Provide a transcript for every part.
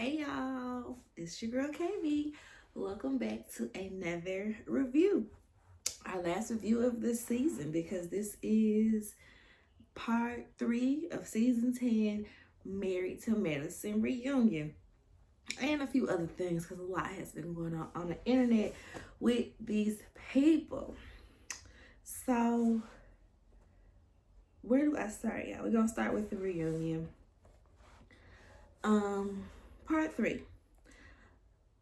Hey y'all, it's your girl KB. Welcome back to another review. Our last review of this season because this is part 3 of season 10, Married to Medicine reunion. And a few other things because a lot has been going on the internet with these people. So, where do I start, y'all? We're gonna start with the reunion. Part 3.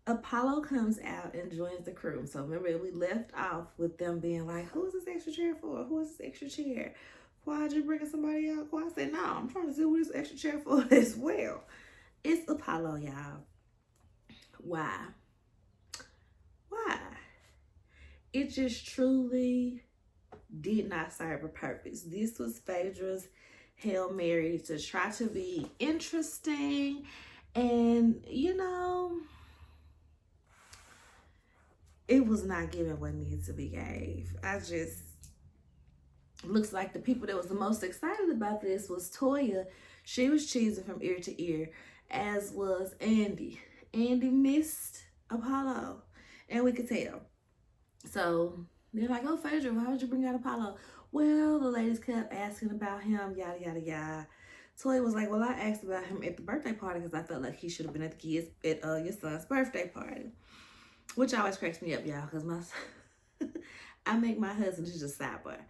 Apollo comes out and joins the crew. So remember, we left off with them being like, "Who is this extra chair for? Who is this extra chair? Why'd you bring somebody out?" I said, "No, I'm trying to see who this extra chair for as well." It's Apollo, y'all. Why? Why? It just truly did not serve a purpose. This was Phaedra's Hail Mary to try to be interesting, and it was not given what needed to be gave. Looks like the people that was the most excited about this was Toya. She was cheesing from ear to ear, as was Andy. Andy missed Apollo, and we could tell. So they're like, "Oh, Phaedra, why would you bring out Apollo?" Well, the ladies kept asking about him, yada yada yada. Toya was like, "Well, I asked about him at the birthday party because I felt like he should have been at the kids at your son's birthday party." Which always cracks me up, y'all, because I make my husband, this is just sidebar.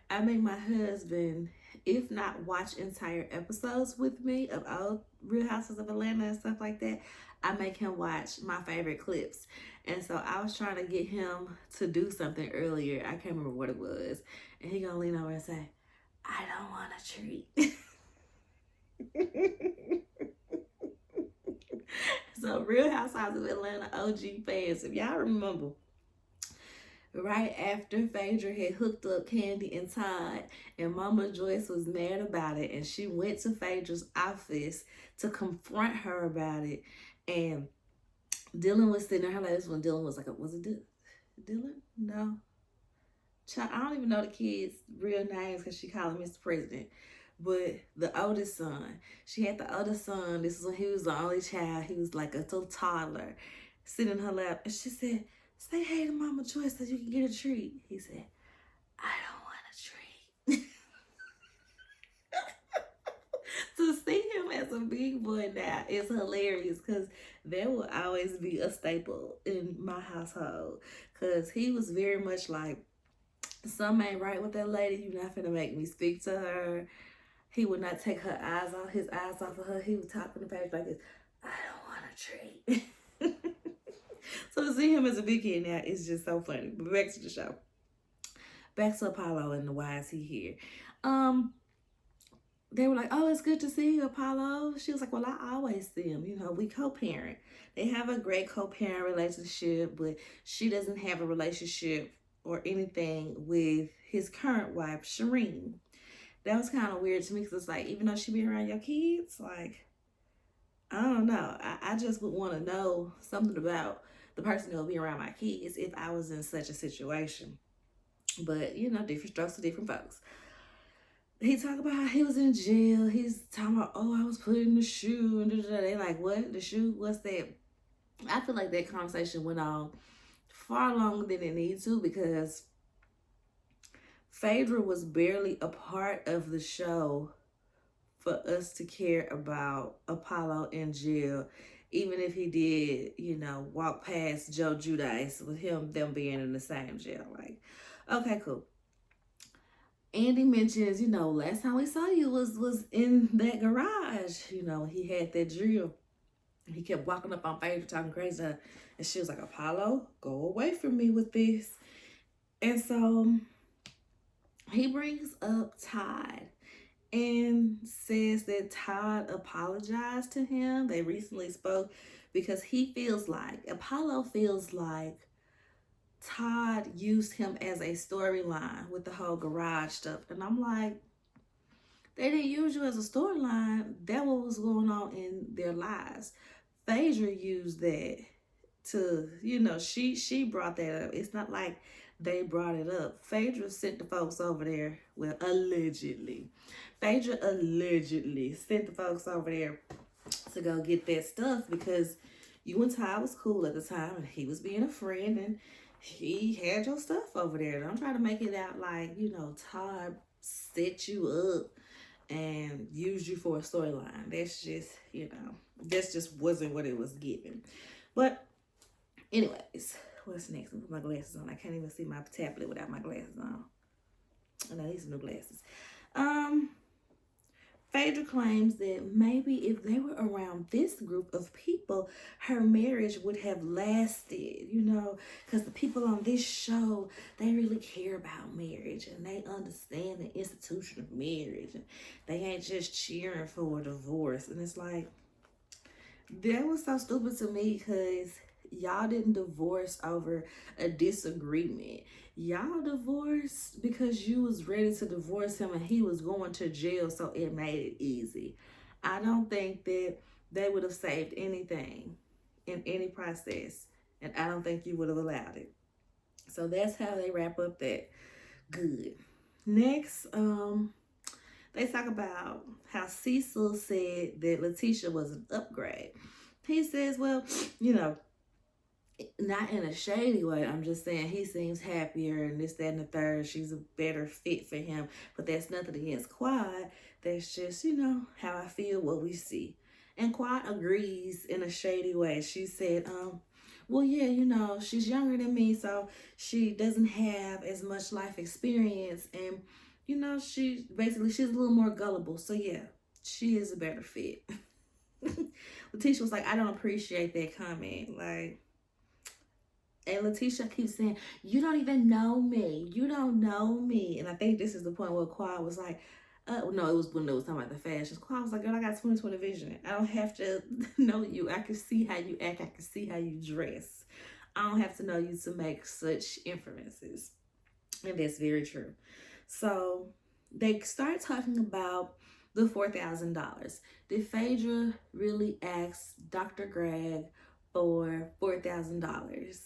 I make my husband, if not watch entire episodes with me of old Real Houses of Atlanta and stuff like that, I make him watch my favorite clips. And so I was trying to get him to do something earlier. I can't remember what it was. And he gonna lean over and say, "I don't want a treat." So Real Housewives of Atlanta OG fans, if y'all remember, right after Phaedra had hooked up Candy and Todd, and Mama Joyce was mad about it, and she went to Phaedra's office to confront her about it, and Dylan was sitting there. Her latest one, Dylan was like, was it Dylan? No. I don't even know the kids' real names because she called him Mr. President. But the oldest son, she had the oldest son. This is when he was the only child. He was like a little toddler, sitting in her lap. And she said, "Say hey to Mama Joyce so you can get a treat." He said, "I don't want a treat." To see him as a big boy now is hilarious because there will always be a staple in my household because he was very much like, "Something ain't right with that lady. You're not finna make me speak to her." He would not take his eyes off of her. He was talking to Paige like this, "I don't want a treat." So to see him as a big kid now is just so funny. But back to the show. Back to Apollo and the why is he here. They were like, "Oh, it's good to see you, Apollo." She was like, "Well, I always see him. We co-parent." They have a great co-parent relationship, but she doesn't have a relationship or anything with his current wife, Shireen. That was kind of weird to me because it's like, even though she be around your kids, like, I don't know. I just would want to know something about the person that will be around my kids if I was in such a situation. But, different strokes for different folks. He talked about how he was in jail. He's talking about, "Oh, I was put in the shoe." And they like, "What? The shoe? What's that?" I feel like that conversation went on far longer than it needed to because Phaedra was barely a part of the show for us to care about Apollo in jail, even if he did, walk past Joe Judice with them being in the same jail. Like, okay, cool. Andy mentions, last time we saw you was in that garage. He had that drill. He kept walking up on Phaedra talking crazy, and she was like, "Apollo, go away from me with this." And so he brings up Todd and says that Todd apologized to him. They recently spoke because Apollo feels like Todd used him as a storyline with the whole garage stuff. And I'm like, they didn't use you as a storyline. That was going on in their lives. Phaedra used that to, she brought that up. It's not like they brought it up. Phaedra sent the folks over there, well, allegedly. Phaedra allegedly sent the folks over there to go get that stuff because you and Ty was cool at the time and he was being a friend and he had your stuff over there. Don't try to make it out like, Todd set you up and used you for a storyline. That's just wasn't what it was given. But anyways, what's next? With my glasses on. I can't even see my tablet without my glasses on. I need some new glasses. Um, Phaedra claims that maybe if they were around this group of people, her marriage would have lasted, because the people on this show, they really care about marriage and they understand the institution of marriage. And they ain't just cheering for a divorce. And it's like, that was so stupid to me because y'all didn't divorce over a disagreement. Y'all divorced because you was ready to divorce him and he was going to jail, so it made it easy. I don't think that they would have saved anything in any process, and I don't think you would have allowed it. So that's how they wrap up that. Good. Next, they talk about how Cecil said that Letitia was an upgrade. He says, well, not in a shady way. I'm just saying he seems happier and this, that, and the third. She's a better fit for him. But that's nothing against Quad. That's just, how I feel, what we see. And Quad agrees in a shady way. She said, well, yeah, she's younger than me, so she doesn't have as much life experience. And, she's a little more gullible. So, yeah, she is a better fit. Letitia was like, I don't appreciate that comment. Like, and Letitia keeps saying, you don't even know me. You don't know me. And I think this is the point where Quad was like, no, it was when it was talking about the fashions. Quad was like, girl, I got 20/20 vision. I don't have to know you. I can see how you act. I can see how you dress. I don't have to know you to make such inferences. And that's very true. So they start talking about the $4,000. Did Phaedra really ask Dr. Greg for $4,000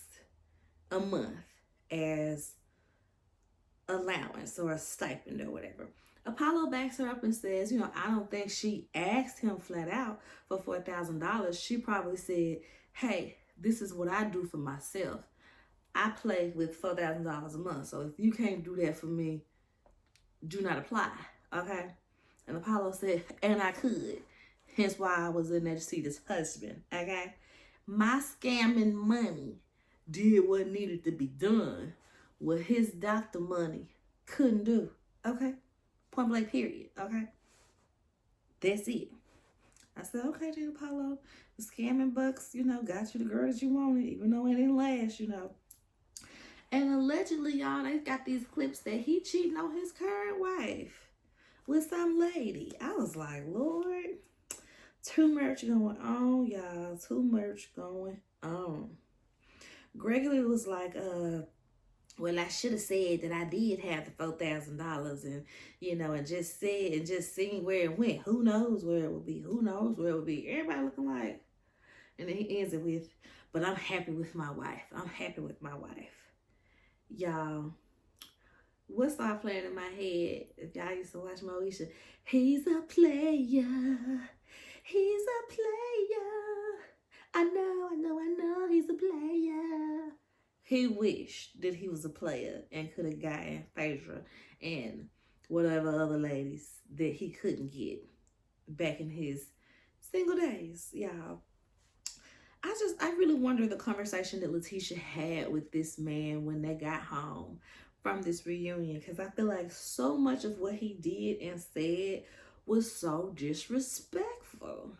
a month as allowance or a stipend or whatever? Apollo backs her up and says, I don't think she asked him flat out for $4,000. She probably said, hey, this is what I do for myself. I play with $4,000 a month. So if you can't do that for me, do not apply. Okay? And Apollo said, and I could. Hence why I was in there to see this husband. Okay? My scamming money did what needed to be done. What his doctor money couldn't do. Okay? Point blank period. Okay? That's it. I said, okay, then Apollo, the scamming bucks, got you the girl that you wanted, even though it didn't last, And allegedly, y'all, they got these clips that he cheating on his current wife with some lady. I was like, Lord, too much going on, y'all. Too much going on. Gregory was like, well, I should have said that I did have the $4,000 and, and just said and just seen where it went. Who knows where it will be? Who knows where it will be? Everybody looking like, and then he ends it with, but I'm happy with my wife. I'm happy with my wife. Y'all, what started playing in my head, if y'all used to watch Moesha, he's a player. He's a player. I know, he's a player. He wished that he was a player and could have gotten Phaedra and whatever other ladies that he couldn't get back in his single days, y'all. I really wonder the conversation that Letitia had with this man when they got home from this reunion, because I feel like so much of what he did and said was so disrespectful.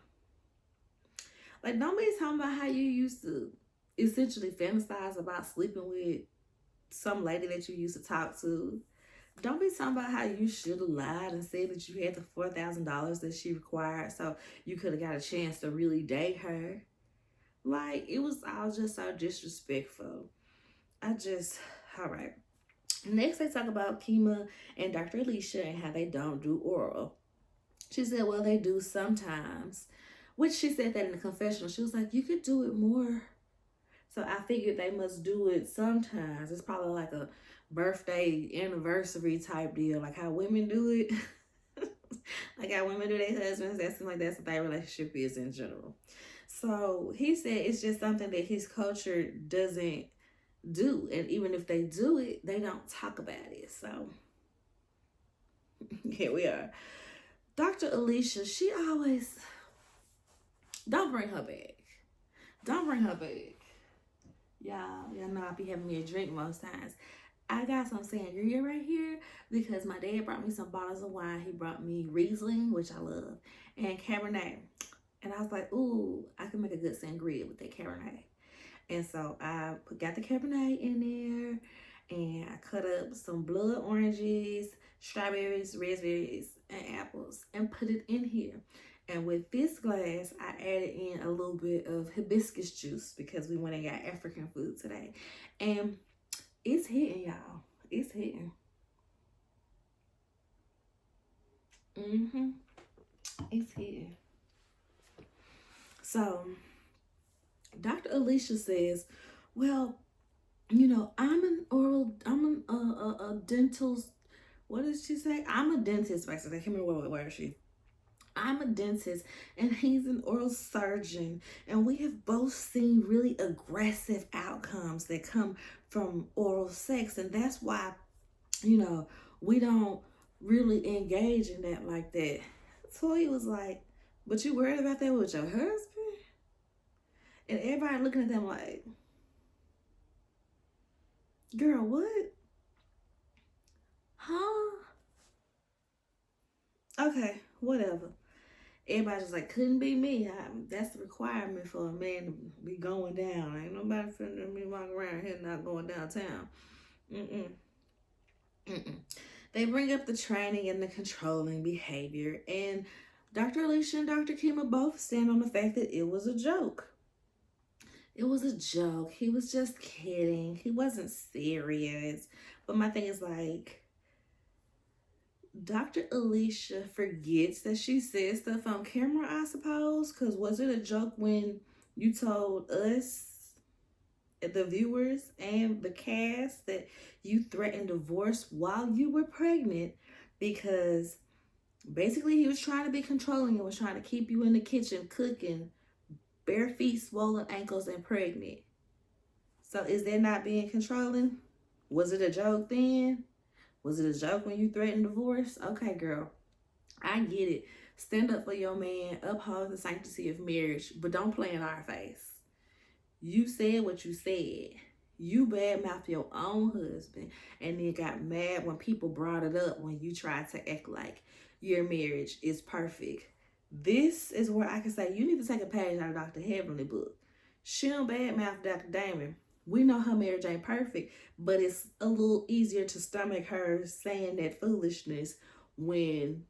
Like, don't be talking about how you used to essentially fantasize about sleeping with some lady that you used to talk to. Don't be talking about how you should have lied and said that you had the $4,000 that she required so you could have got a chance to really date her. Like, it was all just so disrespectful. All right. Next, they talk about Kima and Dr. Alicia and how they don't do oral. She said, well, they do sometimes. Which she said that in the confessional. She was like, you could do it more. So I figured they must do it sometimes. It's probably like a birthday anniversary type deal, like how women do it. Like how women do their husbands, that seems like that's what their relationship is in general. So he said it's just something that his culture doesn't do. And even if they do it, they don't talk about it. So here we are. Dr. Alicia, she always, don't bring her back. Don't bring her back. Y'all know I be having me a drink most times. I got some sangria right here because my dad brought me some bottles of wine. He brought me Riesling, which I love, and Cabernet. And I was like, ooh, I can make a good sangria with that Cabernet. And so I got the Cabernet in there, and I cut up some blood oranges, strawberries, raspberries, and apples, and put it in here. And with this glass, I added in a little bit of hibiscus juice because we went and got African food today. And it's hitting, y'all. It's hitting. It's hitting. So, Dr. Alicia says, well, I'm a dental, what did she say? I'm a dentist, basically. I can't remember where she. I'm a dentist and he's an oral surgeon, and we have both seen really aggressive outcomes that come from oral sex, and that's why, we don't really engage in that like that. So he was like, but you worried about that with your husband? And everybody looking at them like, girl, what? Huh? Okay, whatever. Everybody's just like, couldn't be me. That's the requirement for a man to be going down. Ain't nobody finna be walking around here not going downtown. Mm-mm. Mm-mm. They bring up the training and the controlling behavior, and Dr. Alicia and Dr. Kima both stand on the fact that it was a joke. It was a joke. He was just kidding. He wasn't serious. But my thing is like, Dr. Alicia forgets that she said stuff on camera, I suppose. Because was it a joke when you told us, the viewers, and the cast that you threatened divorce while you were pregnant? Because basically he was trying to be controlling and was trying to keep you in the kitchen cooking, bare feet, swollen ankles, and pregnant. So is that not being controlling? Was it a joke then? Was it a joke when you threatened divorce? Okay, girl, I get it. Stand up for your man, uphold the sanctity of marriage, but don't play in our face. You said what you said. You badmouthed your own husband and then got mad when people brought it up when you tried to act like your marriage is perfect. This is where I can say you need to take a page out of Dr. Heavenly book. She don't badmouth Dr. Damon. We know her marriage ain't perfect, but it's a little easier to stomach her saying that foolishness when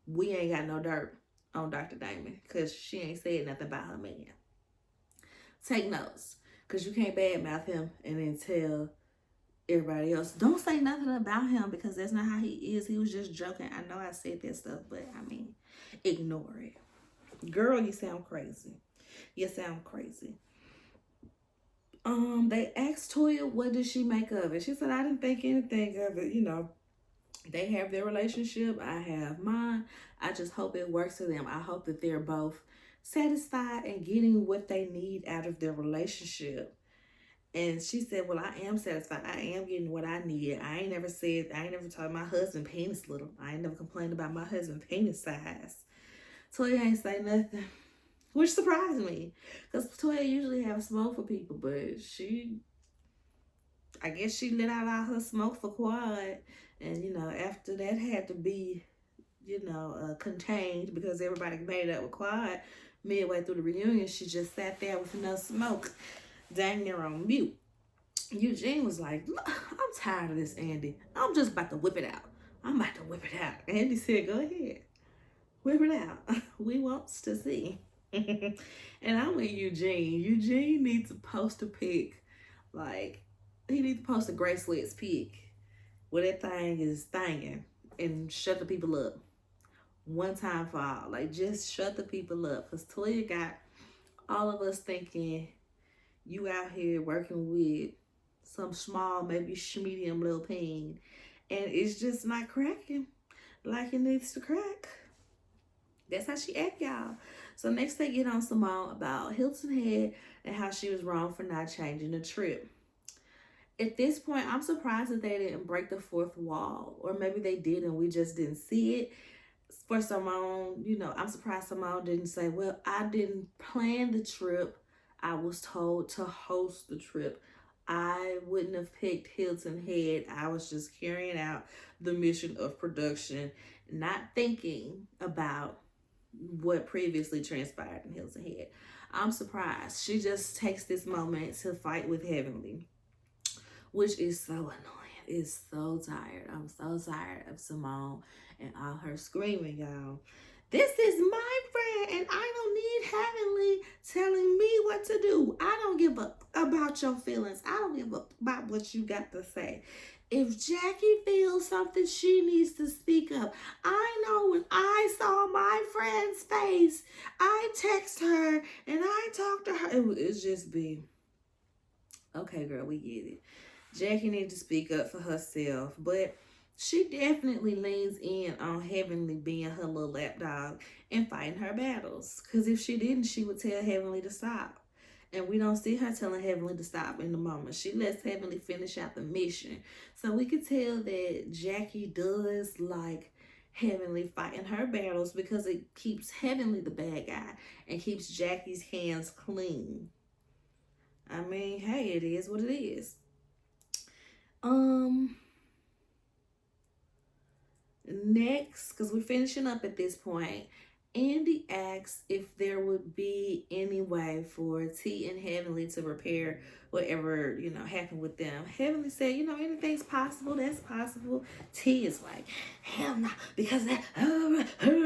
we ain't got no dirt on Dr. Damon because she ain't said nothing about her man. Take notes, because you can't badmouth him and then tell everybody else, don't say nothing about him because that's not how he is. He was just joking. I know I said that stuff, but I mean, ignore it. Girl, you sound crazy. You sound crazy. They asked Toya what did she make of it. She said, I didn't think anything of it. They have their relationship. I have mine. I just hope it works for them. I hope that they're both satisfied and getting what they need out of their relationship. And she said, well, I am satisfied. I am getting what I need. I ain't never told my husband penis little. I ain't never complained about my husband penis size. Toya ain't say nothing, which surprised me. Because Toya usually have smoke for people, but I guess she let out all her smoke for Quad. And, after that had to be, contained because everybody made it up with Quad. Midway through the reunion, she just sat there with no smoke, dang near on mute. Eugene was like, I'm tired of this, Andy. I'm just about to whip it out. I'm about to whip it out. Andy said, go ahead. Whip it out. We wants to see. And I'm with Eugene. Eugene needs to post a pic. Like, he needs to post a Grace Sweats pic where that thing is thanging and shut the people up. One time for all. Like, just shut the people up. Because Toya got all of us thinking you out here working with some small, maybe medium little pain. And it's just not cracking like it needs to crack. That's how she act, y'all. So next they get on Simone about Hilton Head and how she was wrong for not changing the trip. At this point, I'm surprised that they didn't break the fourth wall, or maybe they did and we just didn't see it. For Simone, I'm surprised Simone didn't say, "Well, I didn't plan the trip. I was told to host the trip. I wouldn't have picked Hilton Head. I was just carrying out the mission of production, not thinking about what previously transpired in Hilton Head." I'm surprised. She just takes this moment to fight with Heavenly, which is so annoying. It's so tired. I'm so tired of Simone and all her screaming, y'all. This is my friend, and I don't need Heavenly telling me what to do. I don't give up about your feelings. I don't give up about what you got to say. If Jackie feels something, she needs to speak up. I know when I saw my friend's face, I text her and I talked to her. It's just be, okay, girl, we get it. Jackie needs to speak up for herself, but she definitely leans in on Heavenly being her little lapdog and fighting her battles. Because if she didn't, she would tell Heavenly to stop. And we don't see her telling Heavenly to stop in the moment. She lets Heavenly finish out the mission. So we could tell that Jackie does like Heavenly fighting her battles because it keeps Heavenly the bad guy and keeps Jackie's hands clean. I mean, hey, it is what it is. Um, Next, because we're finishing up at this point, Andy asks if there would be any way for T and Heavenly to repair whatever, happened with them. Heavenly said, anything's possible, that's possible. T is like, hell no, because that,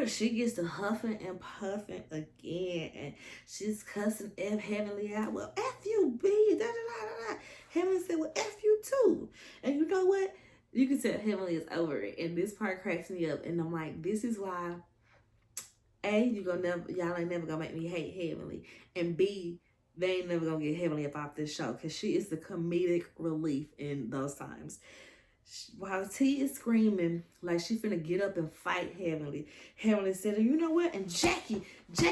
she gets to huffing and puffing again, and she's cussing Heavenly out. Well, F you, B, da da da da da. Heavenly said, well, F you too. And you know what? You can tell Heavenly is over it, and this part cracks me up. And I'm like, this is why y'all ain't never gonna make me hate Heavenly, and B, they ain't never gonna get Heavenly up off this show because she is the comedic relief in those times. While T is screaming like she finna get up and fight Heavenly, Heavenly said, "You know what? And Jackie,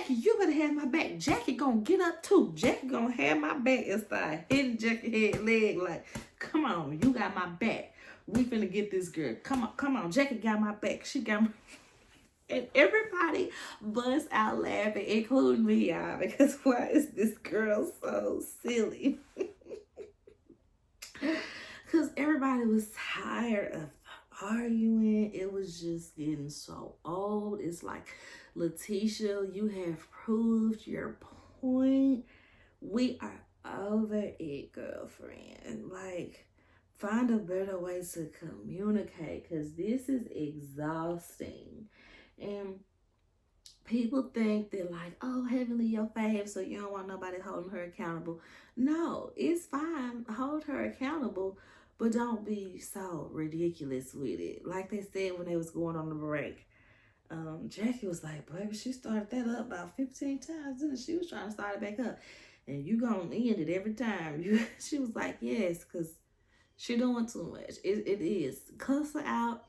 you better have my back. Jackie gonna get up too. Jackie gonna have my back." And start hitting Jackie head leg like, "Come on, you got my back. We finna get this girl. Come on. Jackie got my back. She got my..." And everybody busts out laughing, including me, y'all, because why is this girl so silly? Because everybody was tired of arguing. It was just getting so old. It's like, Letitia, you have proved your point. We are over it, girlfriend. Like, find a better way to communicate, because this is exhausting. And people think that, like, oh, Heavenly your fave, so you don't want nobody holding her accountable. No, it's fine. Hold her accountable, but don't be so ridiculous with it. Like they said when they was going on the break. Jackie was like, baby, she started that up about 15 times, and she was trying to start it back up. And you gonna end it every time. She was like, yes, because she doing too much. It is. Cuss her out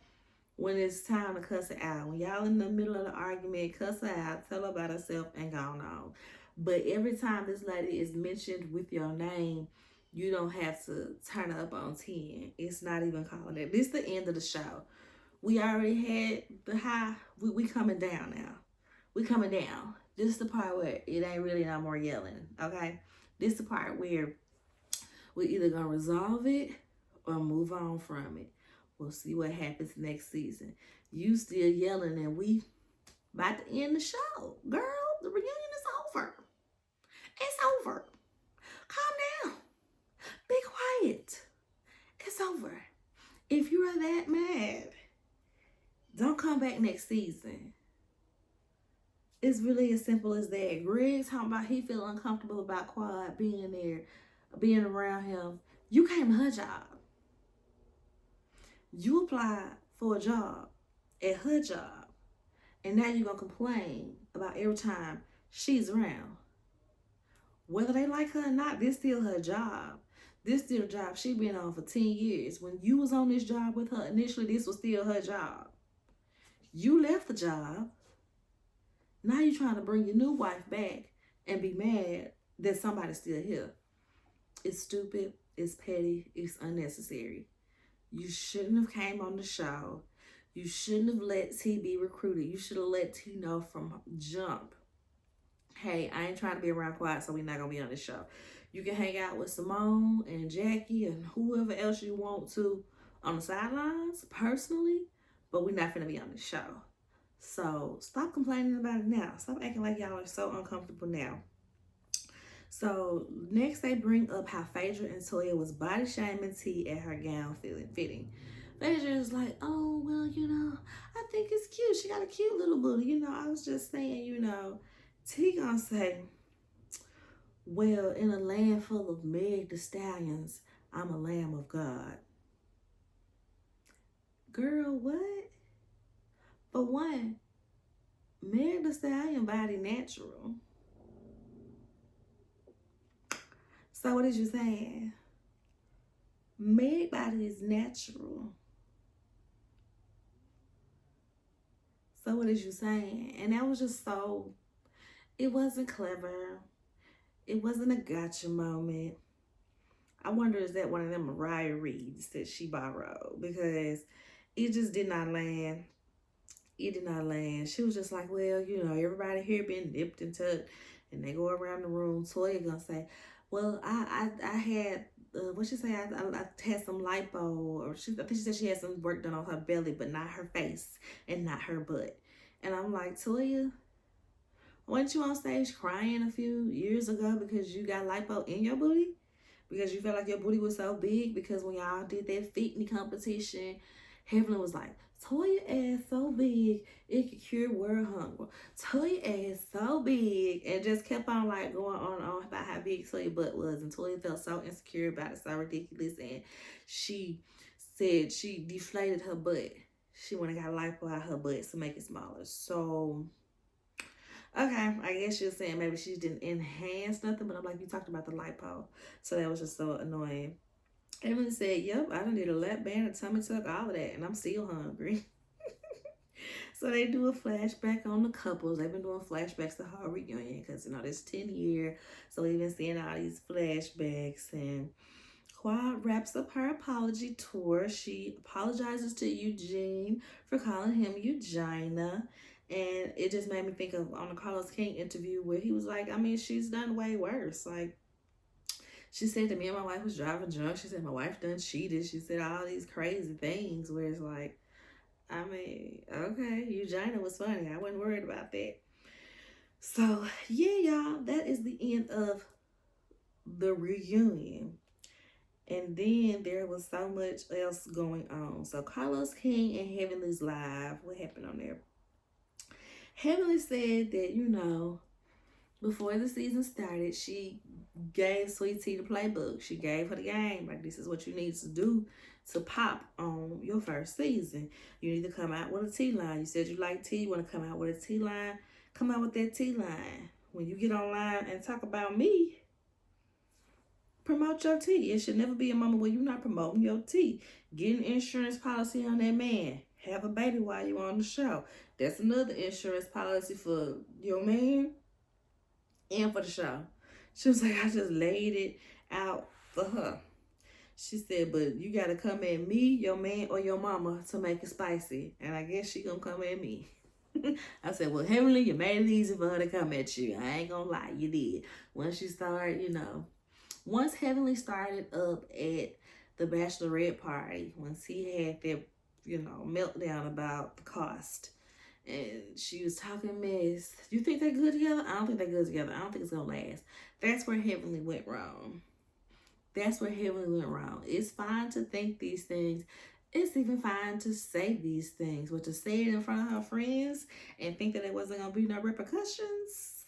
when it's time to cuss her out. When y'all in the middle of the argument, cuss her out, tell her about herself, and go on. But every time this lady is mentioned with your name, you don't have to turn her up on 10. It's not even calling it. This is the end of the show. We already had the high. We coming down now. We coming down. This is the part where it ain't really no more yelling, okay? This is the part where we either gonna resolve it or move on from it. We'll see what happens next season. You still yelling and we about to end the show. Girl, the reunion is over. It's over. Calm down. Be quiet. It's over. If you are that mad, don't come back next season. It's really as simple as that. Greg's talking about he feel uncomfortable about Quad being there, being around him. You came to her job. You applied for a job at her job. And now you're going to complain about every time she's around. Whether they like her or not, this still her job. This still a job she been on for 10 years. When you was on this job with her, initially this was still her job. You left the job Now you trying to bring your new wife back and be mad that somebody's still here. It's stupid, it's petty, it's unnecessary. You shouldn't have came on the show. You shouldn't have let T be recruited. You should have let T know from jump. Hey, I ain't trying to be around quiet, so we're not gonna be on the show. You can hang out with Simone and Jackie and whoever else you want to on the sidelines, personally, but we're not gonna be on the show. So stop complaining about it now. Stop acting like y'all are so uncomfortable now. So next they bring up how Phaedra and Toya was body shaming T at her gown fitting. Phaedra is like, oh, well, I think it's cute. She got a cute little booty. I was just saying, T gonna say, well, in a land full of Meg the Stallions, I'm a lamb of God. Girl, what? For one, Meg the Stallion body natural. So what is you saying? Meg body is natural. So what is you saying? And that was just so, it wasn't clever. It wasn't a gotcha moment. I wonder, is that one of them Mariah Reeds that she borrowed? Because it just did not land. It did not land. She was just like, well, everybody here been nipped and tucked. And they go around the room. Toya gonna say, well, I had, what she say? I had some lipo. Or I think she said she had some work done on her belly, but not her face and not her butt. And I'm like, Toya, weren't you on stage crying a few years ago because you got lipo in your booty? Because you felt like your booty was so big? Because when y'all did that fitness competition, Heavenly was like, Toya ass so big, it could cure world hunger. Toya ass so big, and just kept on like going on and on about how big Toya butt was. And Toya felt so insecure about it, so ridiculous. And she said she deflated her butt. She went and got lipo out her butt to make it smaller. So, okay, I guess you're saying maybe she didn't enhance nothing, but I'm like, you talked about the lipo. So that was just so annoying. Emily said, yep, I done did a lap band, a tummy tuck, all of that, and I'm still hungry. So they do a flashback on the couples. They've been doing flashbacks to her reunion because, this 10 year. So we've been seeing all these flashbacks. And Quad wraps up her apology tour. She apologizes to Eugene for calling him Eugina. And it just made me think of on the Carlos King interview where he was like, I mean, she's done way worse. Like, she said that me and my wife was driving drunk. She said my wife done cheated. She said all these crazy things where it's like, I mean, okay, Eugenia was funny. I wasn't worried about that. So, yeah, y'all, that is the end of the reunion. And then there was so much else going on. So Carlos King and Heavenly's live. What happened on there? Heavenly said that, before the season started, she gave Sweet Tea the playbook. She gave her the game. Like, this is what you need to do to pop on your first season. You need to come out with a T line. You said you like tea. You want to come out with a T line? Come out with that T line. When you get online and talk about me, promote your tea. It should never be a moment where you're not promoting your tea. Get an insurance policy on that man. Have a baby while you're on the show. That's another insurance policy for your man and for the show. She was like, I just laid it out for her. She said, but you got to come at me, your man, or your mama to make it spicy. And I guess she going to come at me. I said, well, Heavenly, you made it easy for her to come at you. I ain't going to lie, you did. Once you start, once Heavenly started up at the bachelorette party, once he had that, meltdown about the cost, and she was talking mess. You think they're good together? I don't think they're good together. I don't think it's going to last. That's where Heavenly went wrong. That's where Heavenly went wrong. It's fine to think these things. It's even fine to say these things. But to say it in front of her friends and think that there wasn't going to be no repercussions?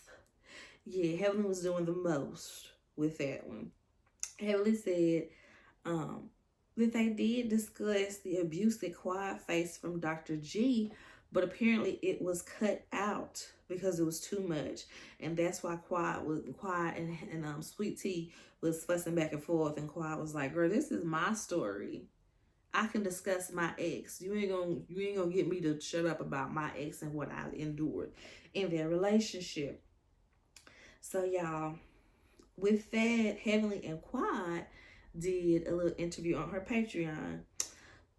Yeah, Heavenly was doing the most with that one. Heavenly said that they did discuss the abuse that Quad faced from Dr. G, but apparently it was cut out because it was too much. And that's why Quad and Sweet Tea was fussing back and forth. And Quad was like, girl, this is my story. I can discuss my ex. You ain't gonna get me to shut up about my ex and what I endured in their relationship. So y'all, with that, Heavenly and Quad did a little interview on her Patreon.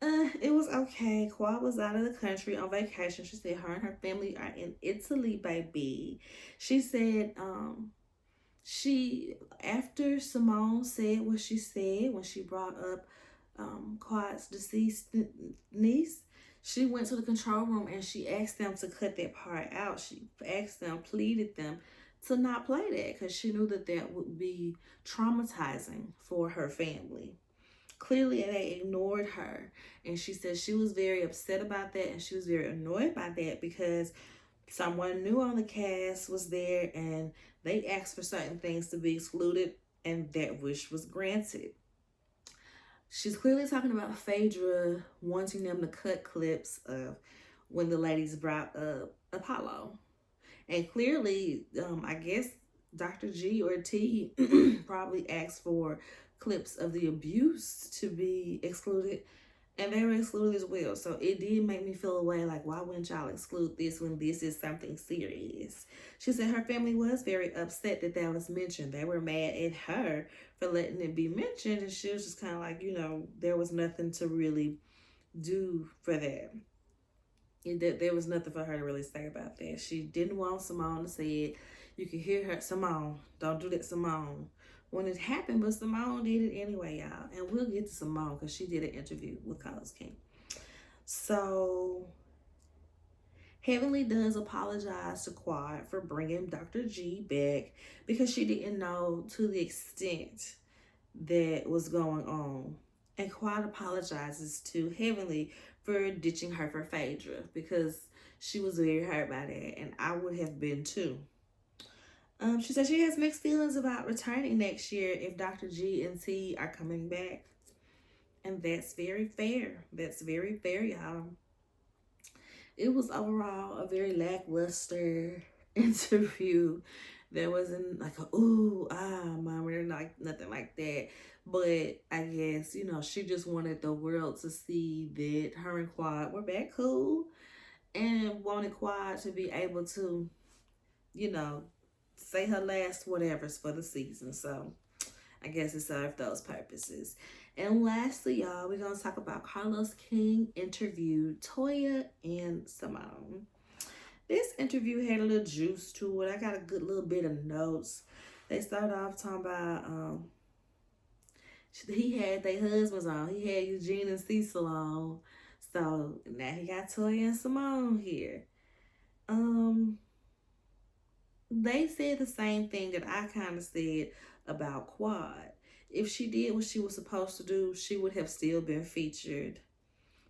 It was okay. Quad was out of the country on vacation. She said her and her family are in Italy, baby. She said, she after Simone said what she said when she brought up Quad's deceased niece, she went to the control room and she asked them to cut that part out. She asked them, pleaded them to not play that because she knew that that would be traumatizing for her family. Clearly, they ignored her, and she said she was very upset about that and she was very annoyed by that because someone new on the cast was there and they asked for certain things to be excluded, and that wish was granted. She's clearly talking about Phaedra wanting them to cut clips of when the ladies brought up Apollo. And clearly, I guess Dr. G or T probably asked for clips of the abuse to be excluded, and they were excluded as well. So it did make me feel a way like, why wouldn't y'all exclude this when this is something serious? She said her family was very upset that that was mentioned. They were mad at her for letting it be mentioned, and she was just kind of like, there was nothing to really do for that. There was nothing for her to really say about that. She didn't want Simone to say it. You could hear her, Simone, don't do that, Simone. When it happened, but Simone did it anyway, y'all. And we'll get to Simone because she did an interview with Carlos King. So, Heavenly does apologize to Quad for bringing Dr. G back because she didn't know to the extent that was going on. And Quad apologizes to Heavenly for ditching her for Phaedra because she was very hurt by that, and I would have been too. She said she has mixed feelings about returning next year if Dr. G and T are coming back. And that's very fair. That's very fair, y'all. It was overall a very lackluster interview. There wasn't like a ooh, moment, like nothing like that. But I guess, she just wanted the world to see that her and Quad were back cool and wanted Quad to be able to, you know, say her last whatevers for the season. So I guess it served those purposes. And lastly, y'all, we're going to talk about Carlos King interviewed Toya and Simone. This interview had a little juice to it. I got a good little bit of notes. They started off talking about he had their husbands on. He had Eugene and Cecil on. So now he got Toya and Simone here. They said the same thing that I kind of said about Quad. If she did what she was supposed to do, she would have still been featured.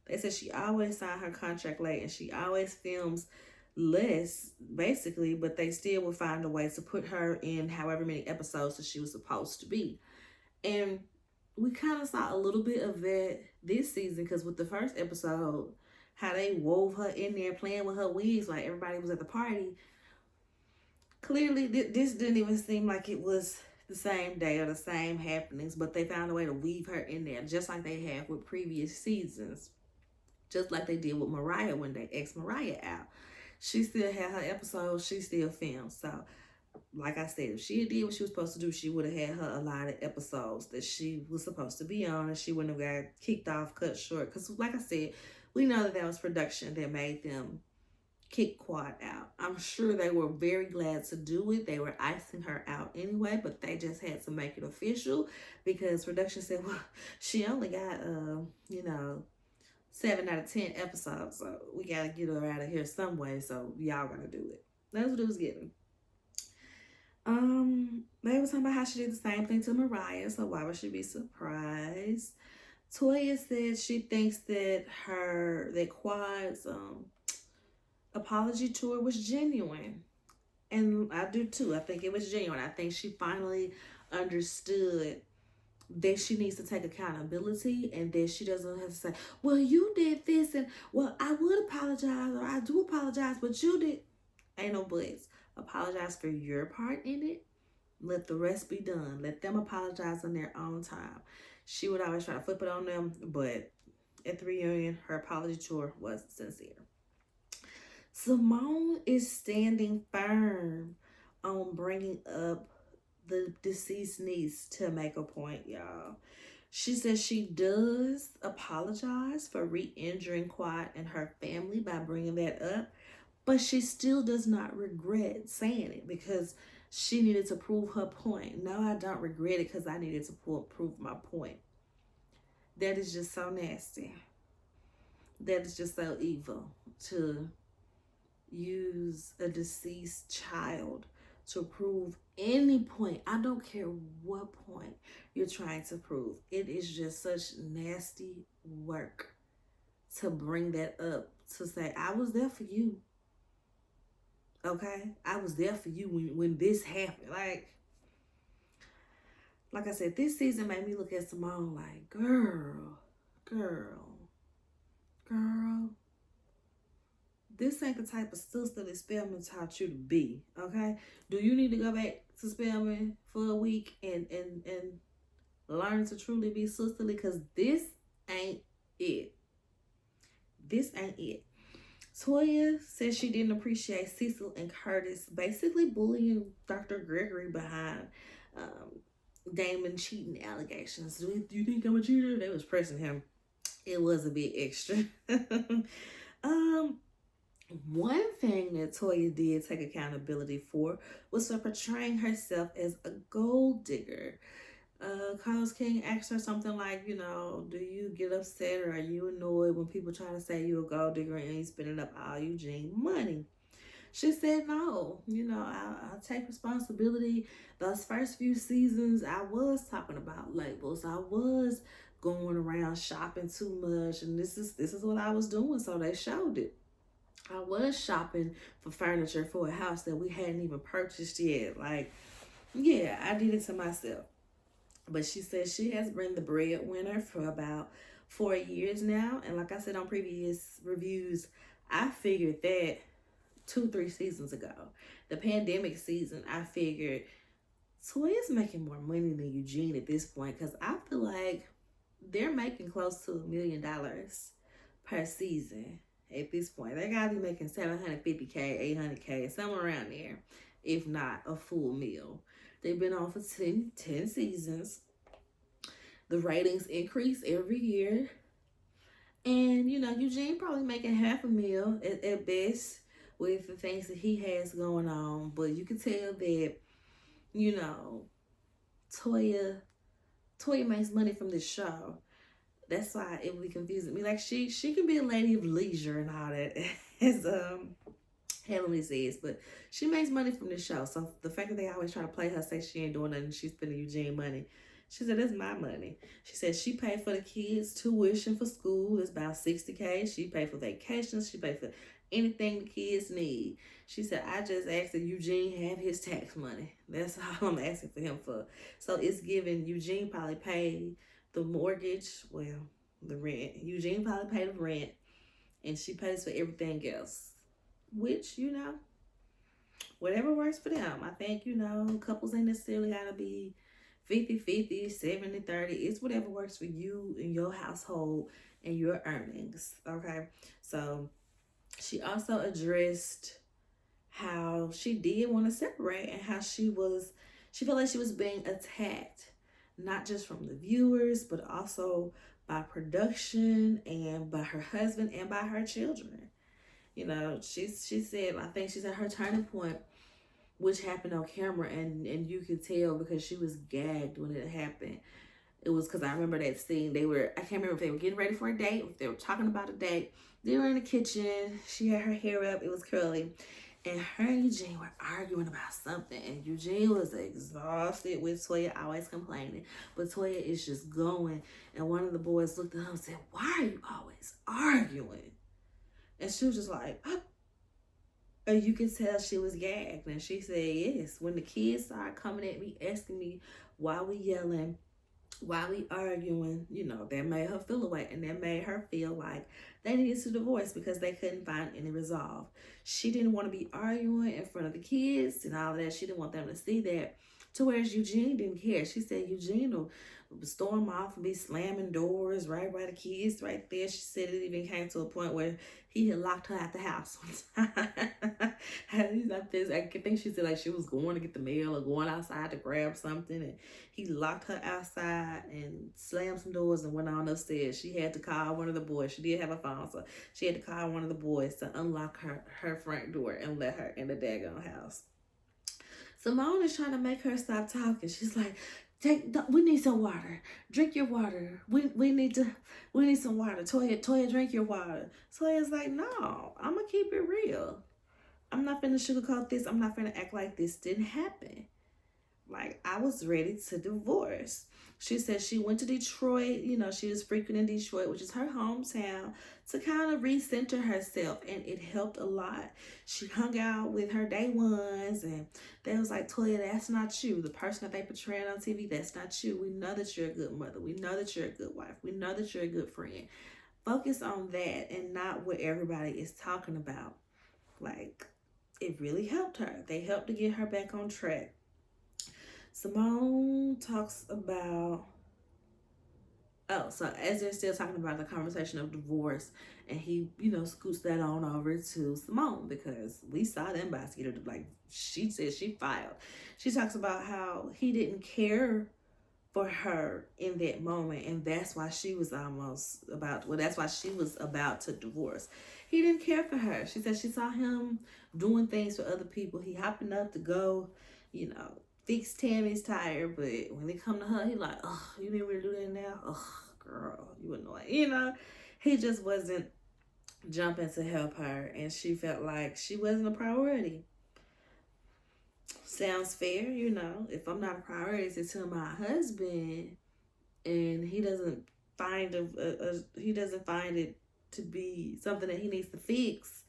They said she always signed her contract late and she always films less, basically, but they still would find a way to put her in however many episodes that she was supposed to be. And we kind of saw a little bit of that this season because with the first episode, how they wove her in there playing with her wigs like everybody was at the party. Clearly, this didn't even seem like it was the same day or the same happenings, but they found a way to weave her in there, just like they have with previous seasons. Just like they did with Mariah when they ex Mariah out. She still had her episodes, she still filmed. So, like I said, if she did what she was supposed to do, she would have had her allotted episodes that she was supposed to be on, and she wouldn't have got kicked off, cut short. Because, like I said, we know that was production that made them kick Quad out. I'm sure they were very glad to do it. They were icing her out anyway, but they just had to make it official because production said, well, she only got, 7 out of 10 episodes, so we gotta get her out of here some way, so y'all gotta do it. That's what it was getting. They were talking about how she did the same thing to Mariah, so why would she be surprised? Toya said she thinks that Quad's apology tour was genuine. And I do too. I think it was genuine. I think she finally understood that she needs to take accountability and that she doesn't have to say, well, you did this and, well, I would apologize or I do apologize, but you did. Ain't no buts. Apologize for your part in it. Let the rest be done. Let them apologize on their own time. She would always try to flip it on them, but At the reunion, her apology tour was sincere. Simone is standing firm on bringing up the deceased niece to make a point, y'all. She says she does apologize for re injuring Quad and her family by bringing that up, but she still does not regret saying it because she needed to prove her point. No, I don't regret it because I needed to prove my point. That is just so nasty. That is just so evil to use a deceased child to prove any point. I don't care what point you're trying to prove. It is just such nasty work to bring that up, to say, I was there for you. Okay? I was there for you when this happened. Like I said, this season made me look at Simone like, girl, this ain't the type of sister that Spelman taught you to be, okay? Do you need to go back to Spelman for a week and learn to truly be sisterly? Because this ain't it. This ain't it. Toya says she didn't appreciate Cecil and Curtis basically bullying Dr. Gregory behind Damon cheating allegations. Do you think I'm a cheater? They was pressing him. It was a bit extra. One thing that Toya did take accountability for was for portraying herself as a gold digger. Carlos King asked her something like, do you get upset or are you annoyed when people try to say you're a gold digger and you spending up all Eugene money? She said, no, I'll take responsibility. Those first few seasons, I was talking about labels. I was going around shopping too much, and this is what I was doing, so they showed it. I was shopping for furniture for a house that we hadn't even purchased yet. Yeah, I did it to myself. But she says she has been the breadwinner for about 4 years now. And like I said on previous reviews, I figured that 2-3 seasons ago. The pandemic season, I figured Toya's making more money than Eugene at this point, because I feel like they're making close to $1 million per season at this point. They gotta be making $750K, $800K, somewhere around there, if not a full meal. They've been on for 10 seasons. The ratings increase every year. And, Eugene probably making $500,000 at best with the things that he has going on. But you can tell that, Toya makes money from this show. That's why it would be confusing me. Like, she can be a lady of leisure and all that, as Heavenly says, but she makes money from this show. So the fact that they always try to play her, say she ain't doing nothing, she's spending Eugene money. She said, that's my money. She said she paid for the kids' tuition for school. It's about $60K. She paid for vacations. She paid for anything the kids need. She said, I just asked that Eugene have his tax money. That's all I'm asking for him for. So it's given Eugene probably paid the mortgage, well, the rent. Eugene probably paid the rent, and she pays for everything else. Which, whatever works for them. I think, couples ain't necessarily got to be 50-50, 70-30. It's whatever works for you and your household and your earnings, okay? So she also addressed how she did want to separate and how she felt like she was being attacked, not just from the viewers, but also by production and by her husband and by her children. She said, I think she said her turning point, which happened on camera, and you could tell because she was gagged when it happened. It was because I remember that scene. I can't remember if they were getting ready for a date, if they were talking about a date. They were in the kitchen. She had her hair up. It was curly. And her and Eugene were arguing about something. And Eugene was exhausted with Toya always complaining. But Toya is just going. And one of the boys looked at her and said, why are you always arguing? And she was just like, oh. And you could tell she was gagged. And she said, yes, when the kids started coming at me, asking me why we yelling, why we arguing, that made her feel away. And that made her feel like they needed to divorce because they couldn't find any resolve. She didn't want to be arguing in front of the kids and all of that. She didn't want them to see that. To whereas Eugene didn't care. She said Eugene will storm off and be slamming doors right by the kids right there. She said it even came to a point where he had locked her out the house one time. He's like this. I think she said like she was going to get the mail or going outside to grab something, and he locked her outside and slammed some doors and went on upstairs. She had to call one of the boys. She did have a phone, so she had to call one of the boys to unlock her front door and let her in the daggone house. Simone is trying to make her stop talking. She's like, we need some water. Drink your water. We need some water. Toya, drink your water. Toya's like, no, I'm gonna keep it real. I'm not finna sugarcoat this. I'm not finna act like this didn't happen. Like, I was ready to divorce. She said she went to Detroit. You know, she was frequenting Detroit, which is her hometown, to kind of recenter herself, and it helped a lot. She hung out with her day ones, and they was like, Toya, that's not you. The person that they portraying on TV, that's not you. We know that you're a good mother. We know that you're a good wife. We know that you're a good friend. Focus on that and not what everybody is talking about. Like, it really helped her. They helped to get her back on track. Simone talks about, so as they're still talking about the conversation of divorce, and he, scoots that on over to Simone, because we saw them basket, like she said she filed. She talks about how he didn't care for her in that moment, and that's why she was that's why she was about to divorce. He didn't care for her. She said she saw him doing things for other people. He hopping up to go, fix Tammy's tire, but when they come to her, he like, oh, you didn't really do that now? Oh, girl, you annoying. He just wasn't jumping to help her, and she felt like she wasn't a priority. Sounds fair, if I'm not a priority to my husband, and he doesn't find it to be something that he needs to fix,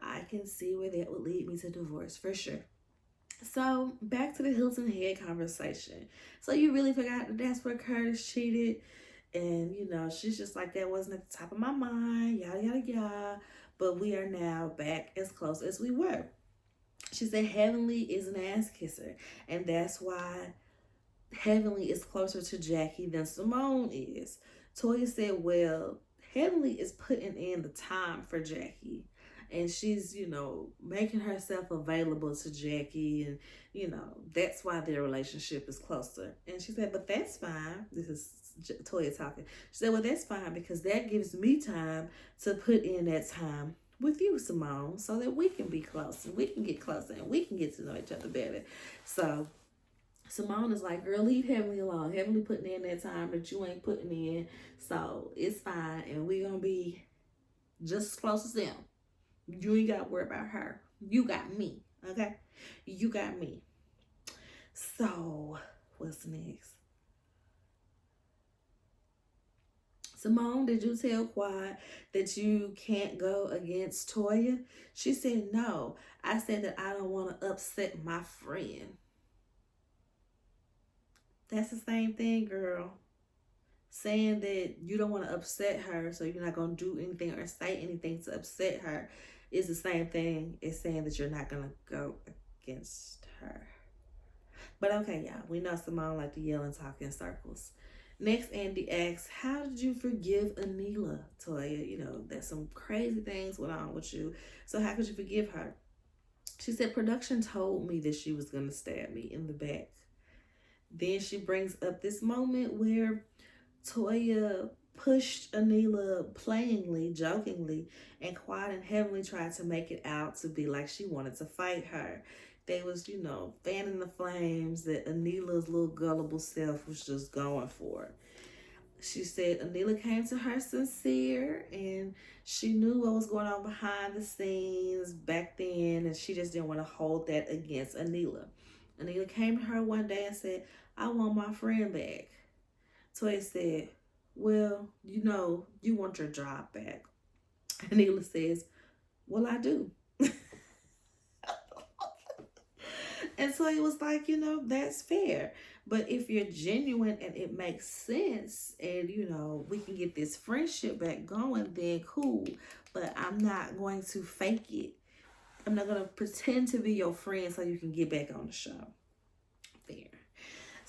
I can see where that would lead me to divorce for sure. So back to the Hilton Head conversation. So you really forgot that that's where Curtis cheated, and she's just like, that wasn't at the top of my mind, yada yada yada. But we are now back as close as we were. She said Heavenly is an ass kisser, and that's why Heavenly is closer to Jackie than Simone is. Toya said, well, Heavenly is putting in the time for Jackie, and she's, making herself available to Jackie, and, that's why their relationship is closer. And she said, but that's fine. This is Toya talking. She said, well, that's fine, because that gives me time to put in that time with you, Simone, so that we can be close, and we can get closer, and we can get to know each other better. So Simone is like, girl, leave Heavenly alone. Heavenly putting in that time that you ain't putting in, so it's fine, and we gonna be just as close as them. You ain't gotta worry about her. You got me, okay? You got me. So, what's next? Simone, did you tell Quad that you can't go against Toya? She said, no. I said that I don't want to upset my friend. That's the same thing, girl. Saying that you don't want to upset her, so you're not going to do anything or say anything to upset her, is the same thing as saying that you're not going to go against her. But okay, y'all, we know Simone like to yell and talk in circles. Next, Andy asks, how did you forgive Anila, Toya? There's some crazy things went on with you. So how could you forgive her? She said, production told me that she was going to stab me in the back. Then she brings up this moment where Toya pushed Anila playingly, jokingly, and Quad and Heavenly tried to make it out to be like she wanted to fight her. They was, fanning the flames that Anila's little gullible self was just going for. She said Anila came to her sincere, and she knew what was going on behind the scenes back then, and she just didn't want to hold that against Anila. Anila came to her one day and said, I want my friend back. Toya said, well, you want your job back. Anila says, well, I do. And so he was like, that's fair. But if you're genuine and it makes sense, and, we can get this friendship back going, then cool. But I'm not going to fake it. I'm not going to pretend to be your friend so you can get back on the show. Fair.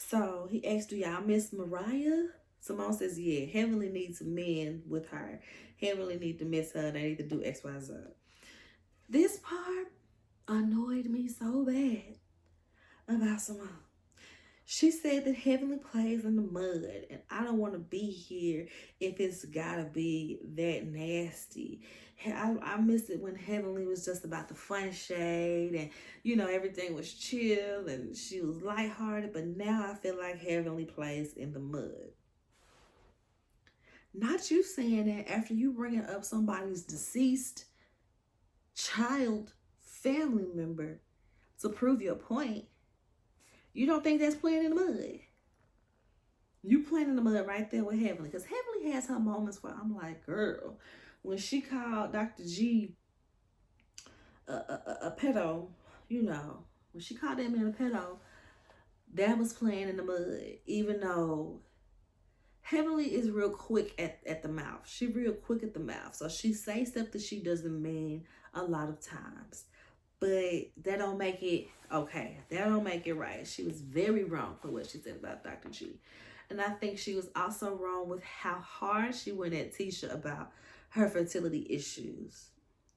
So he asked, do y'all miss Mariah? Simone says, yeah, Heavenly needs men with her. Heavenly need to miss her. They need to do X, Y, Z. This part annoyed me so bad about Simone. She said that Heavenly plays in the mud, and I don't want to be here if it's gotta be that nasty. I miss it when Heavenly was just about the fun shade and, everything was chill and she was lighthearted, but now I feel like Heavenly plays in the mud. Not you saying that after you bringing up somebody's deceased child family member to prove your point. You don't think that's playing in the mud? You playing in the mud right there with Heavenly, because Heavenly has her moments where I'm like, girl, when she called Dr. G a pedo, when she called that man a pedo, that was playing in the mud. Even though Heavenly is real quick at the mouth, she real quick at the mouth, so she say stuff that she doesn't mean a lot of times. But that don't make it okay. That don't make it right. She was very wrong for what she said about Dr. G. And I think she was also wrong with how hard she went at Tisha about her fertility issues.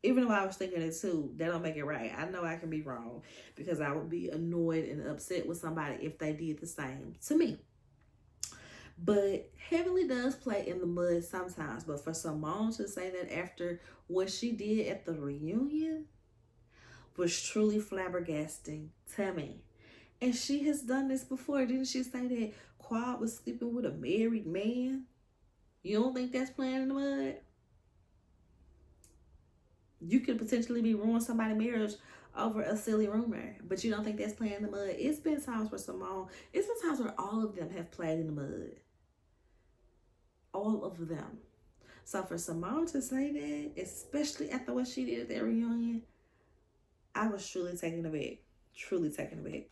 Even though I was thinking it too, that don't make it right. I know I can be wrong because I would be annoyed and upset with somebody if they did the same to me. But Heavenly does play in the mud sometimes. But for Simone to say that after what she did at the reunion was truly flabbergasting to me. And she has done this before. Didn't she say that Quad was sleeping with a married man? You don't think that's playing in the mud? You could potentially be ruining somebody's marriage over a silly rumor, but you don't think that's playing in the mud. It's been times where Simone, it's been times where all of them have played in the mud. All of them. So for Simone to say that, especially after what she did at that reunion, I was truly taken aback. Truly taken aback.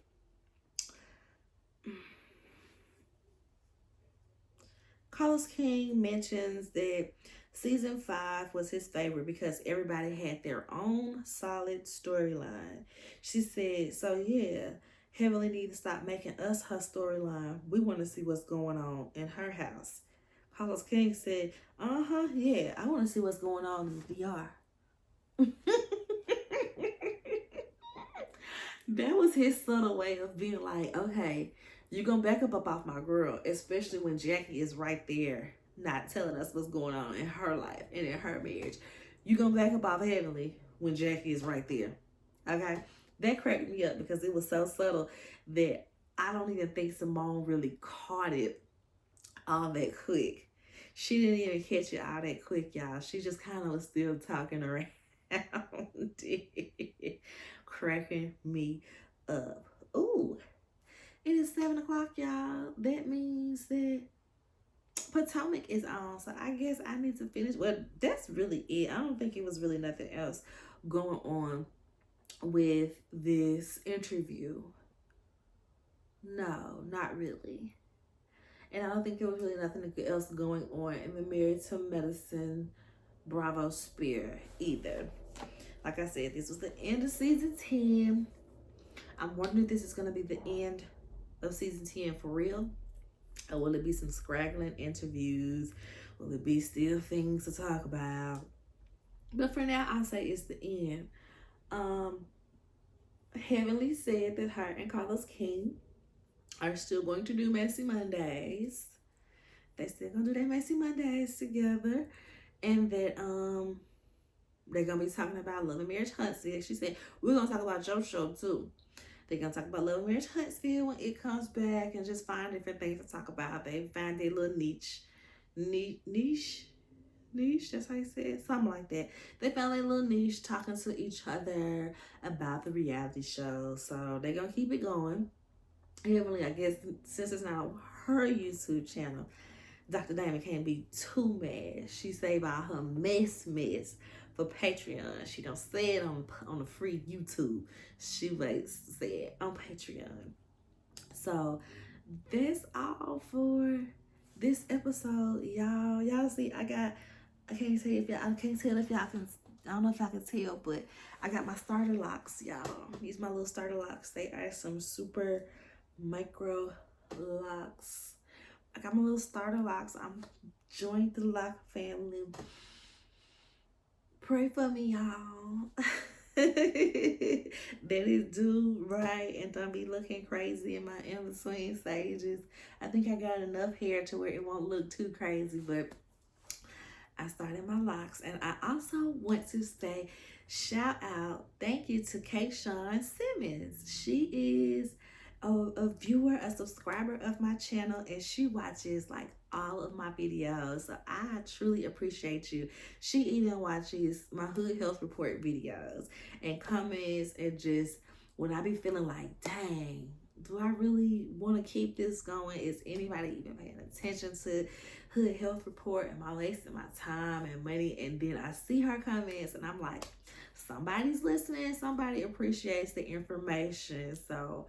Carlos King mentions that season 5 was his favorite because everybody had their own solid storyline. She said, so yeah, Heavenly need to stop making us her storyline. We want to see what's going on in her house. Carlos King said, yeah, I want to see what's going on in the DR. That was his subtle way of being like, okay, you're going to back up off my girl, especially when Jackie is right there not telling us what's going on in her life and in her marriage. You're going to back up off Heavenly when Jackie is right there. Okay? That cracked me up because it was so subtle that I don't even think Simone really caught it all that quick. She didn't even catch it all that quick, y'all. She just kind of was still talking around. Cracking me up. Ooh, it is 7 o'clock, y'all. That means that Potomac is on. So I guess I need to finish. Well, that's really it. I don't think it was really nothing else going on with this interview. No, not really. And I don't think there was really nothing else going on in the Married to Medicine Bravo Spear either. Like I said, this was the end of season 10. I'm wondering if this is going to be the end of season 10 for real. Or will it be some scraggling interviews? Will it be still things to talk about? But for now, I'll say it's the end. Heavenly said that her and Carlos King are still going to do Messy Mondays. They still gonna do their Messy Mondays together. And that they're gonna be talking about Love and Marriage Huntsville. She said, we're gonna talk about your show too. They're gonna talk about Love and Marriage Huntsville when it comes back and just find different things to talk about. They find their little niche, that's how you say it, something like that. They found their little niche talking to each other about the reality show. So they're gonna keep it going. Heavenly, I guess, since it's not on her YouTube channel, Dr. Diamond can't be too mad. She saved all her mess for Patreon. She don't say it on the free YouTube. She waits to say it on Patreon. So that's all for this episode, y'all. Y'all see, I can't tell if y'all can. I don't know if y'all can tell, but I got my starter locks, y'all. These my little starter locks. They are some super micro locks. I got my little starter locks. I'm joined the lock family. Pray for me, y'all. That is do right and don't be looking crazy in my in between stages. I think I got enough hair to where it won't look too crazy, but I started my locks. And I also want to say shout out, thank you to Kayshawn Simmons. She is a viewer, a subscriber of my channel, and she watches like all of my videos. So I truly appreciate you. She even watches my Hood Health Report videos and comments, and just when I be feeling like, dang, do I really want to keep this going? Is anybody even paying attention to Hood Health Report? Am I wasting my time and money? And then I see her comments and I'm like, somebody's listening, somebody appreciates the information. So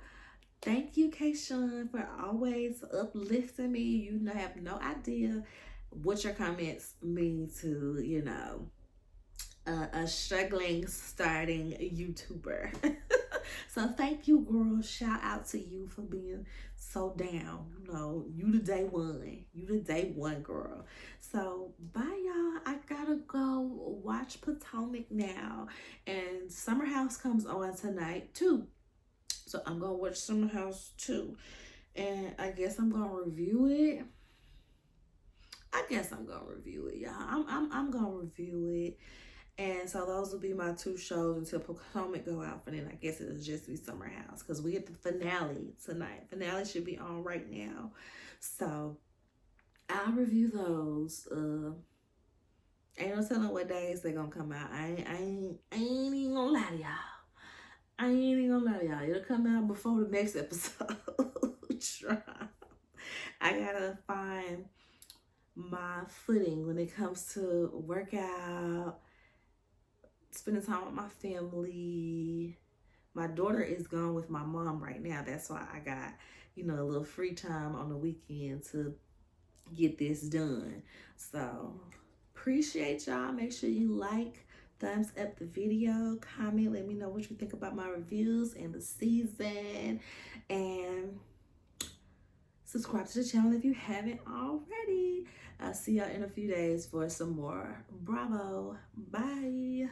thank you, Kayshawn, for always uplifting me. You have no idea what your comments mean to, a struggling starting YouTuber. So thank you, girl. Shout out to you for being so down. You the day one. You the day one, girl. So bye, y'all. I gotta go watch Potomac now. And Summer House comes on tonight too. So I'm gonna watch Summer House too. And I guess I'm gonna review it. Y'all. I'm gonna review it. And so those will be my two shows until Potomac go out. And then I guess it'll just be Summer House because we get the finale tonight. Finale should be on right now. So I'll review those. Ain't no telling what days they're gonna come out. I ain't even gonna lie to y'all. It'll come out before the next episode. I gotta find my footing when it comes to workout, spending time with my family. My daughter is gone with my mom right now. That's why I got, a little free time on the weekend to get this done. So appreciate y'all. Make sure you like, thumbs up the video, comment, let me know what you think about my reviews and the season, and subscribe to the channel if you haven't already. I'll see y'all in a few days for some more Bravo. Bye.